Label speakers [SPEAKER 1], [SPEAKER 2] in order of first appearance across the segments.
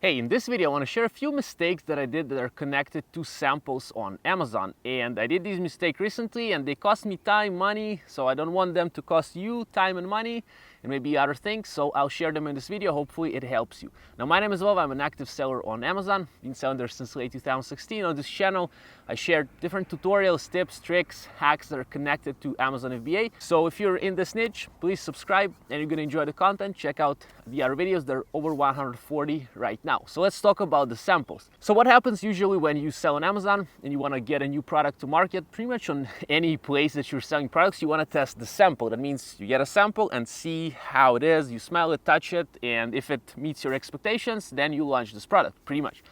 [SPEAKER 1] Hey, in this video I want to share a few mistakes that I did that are connected to samples on Amazon. And I did these mistakes recently and they cost me time, money, so I don't want them to cost you time and money and maybe other things, so I'll share them in this video. Hopefully it helps you. Now, my name is Vova. I'm an active seller on Amazon. Been selling there since late 2016. On this channel I share different tutorials, tips, tricks, hacks that are connected to Amazon FBA. So if you're in this niche, please subscribe and you're gonna enjoy the content. Check out the other videos. There are over 140 right now. So let's talk about the samples. So what happens usually when you sell on Amazon and you want to get a new product to market? Pretty much on any place that you're selling products, you want to test the sample. That means you get a sample and see how it is, you smell it, touch it, and if it meets your expectations, then you launch this product, pretty much.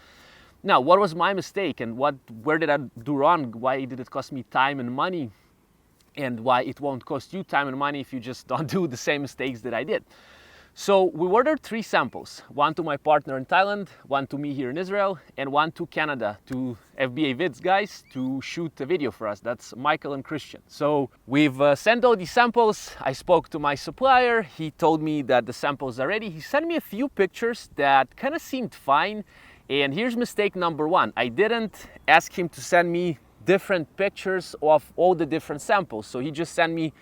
[SPEAKER 1] Now, what was my mistake and where did I do wrong? Why did it cost me time and money? And why it won't cost you time and money if you just don't do the same mistakes that I did? So we ordered 3 samples, one to my partner in Thailand, one to me here in Israel, and one to Canada, to FBA Vids guys, to shoot a video for us. That's Michael and Christian. So we've sent all these samples. I spoke to my supplier. He told me that the samples are ready. He sent me a few pictures that kind of seemed fine. And here's mistake number 1. I didn't ask him to send me different pictures of all the different samples. So he just sent me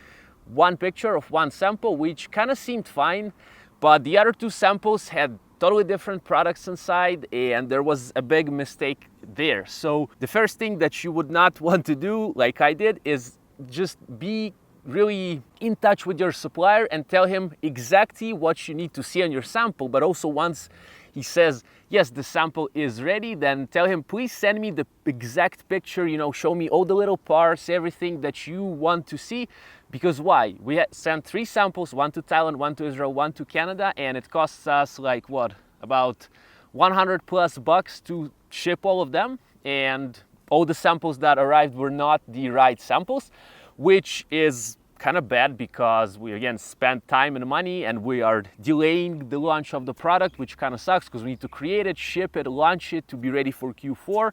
[SPEAKER 1] one picture of one sample, which kind of seemed fine. But the other 2 samples had totally different products inside and there was a big mistake there. So the first thing that you would not want to do, like I did, is just be really in touch with your supplier and tell him exactly what you need to see on your sample. But also once he says, yes, the sample is ready, then tell him, please send me the exact picture, show me all the little parts, everything that you want to see. Because why? We had sent 3 samples, one to Thailand, one to Israel, one to Canada, and it costs us like what? About $100+ to ship all of them. And all the samples that arrived were not the right samples, which is kind of bad because we again spent time and money and we are delaying the launch of the product, which kind of sucks because we need to create it, ship it, launch it to be ready for Q4.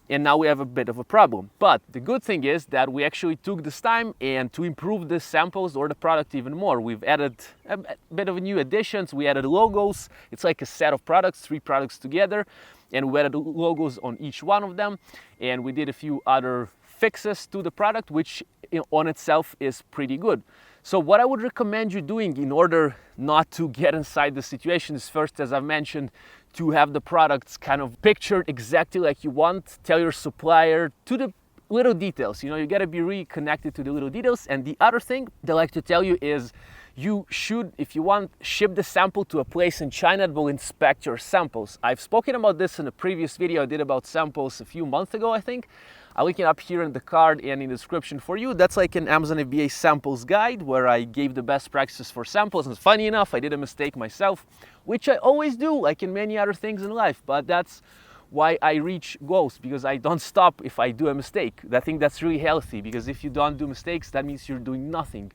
[SPEAKER 1] And now we have a bit of a problem. But the good thing is that we actually took this time and to improve the samples or the product even more. We've added a bit of new additions. We added logos. It's like a set of products, 3 products together. And we added logos on each one of them. And we did a few other fixes to the product, which on itself is pretty good. So what I would recommend you doing in order not to get inside the situation is first, as I've mentioned, to have the products kind of pictured exactly like you want. Tell your supplier to the little details. You got to be really connected to the little details. And the other thing they like to tell you is you should, if you want, ship the sample to a place in China that will inspect your samples. I've spoken about this in a previous video I did about samples a few months ago, I think. I'll link it up here in the card and in the description for you. That's like an Amazon FBA samples guide where I gave the best practices for samples. And funny enough, I did a mistake myself, which I always do, like in many other things in life. But that's why I reach goals, because I don't stop if I do a mistake. I think that's really healthy, because if you don't do mistakes, that means you're doing nothing.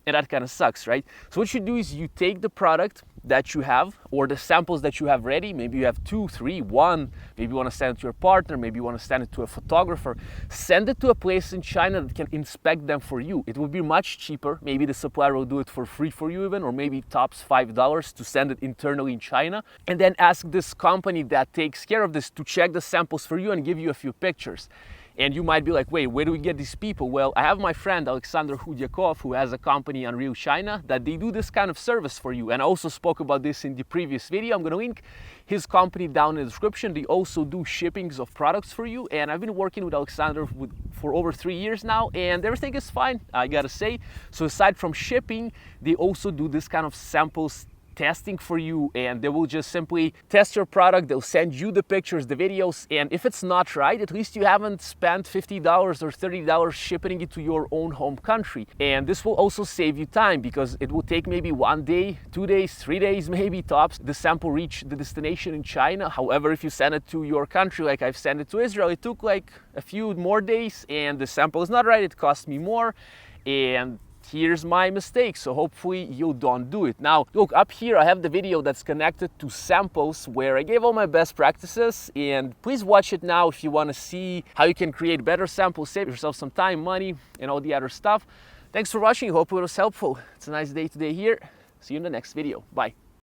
[SPEAKER 1] And that kind of sucks, right? So what you do is you take the product that you have or the samples that you have ready. Maybe you have 2, 3, 1. Maybe you want to send it to your partner. Maybe you want to send it to a photographer. Send it to a place in China that can inspect them for you. It will be much cheaper. Maybe the supplier will do it for free for you even, or maybe tops $5 to send it internally in China. And then ask this company that takes care of this to check the samples for you and give you a few pictures. And you might be like, wait, where do we get these people? Well, I have my friend Alexandr who has a company on Real China that they do this kind of service for you. And I also spoke about this in the previous video. I'm gonna link his company down in the description. They also do shippings of products for you. And I've been working with Alexandr for over 3 years now, and everything is fine, I gotta say. So aside from shipping, they also do this kind of samples testing for you, and they will just simply test your product. They'll send you the pictures, the videos, and if it's not right, at least you haven't spent $50 or $30 shipping it to your own home country. And this will also save you time, because it will take maybe 1 day, 2 days, 3 days maybe tops the sample reach the destination in China. However, if you send it to your country, like I've sent it to Israel, it took like a few more days and the sample is not right, it cost me more. And here's my mistake, so hopefully you don't do it. Now, look, up here I have the video that's connected to samples where I gave all my best practices, and please watch it now if you want to see how you can create better samples, save yourself some time, money, and all the other stuff. Thanks for watching. Hope it was helpful. It's a nice day today here. See you in the next video. Bye.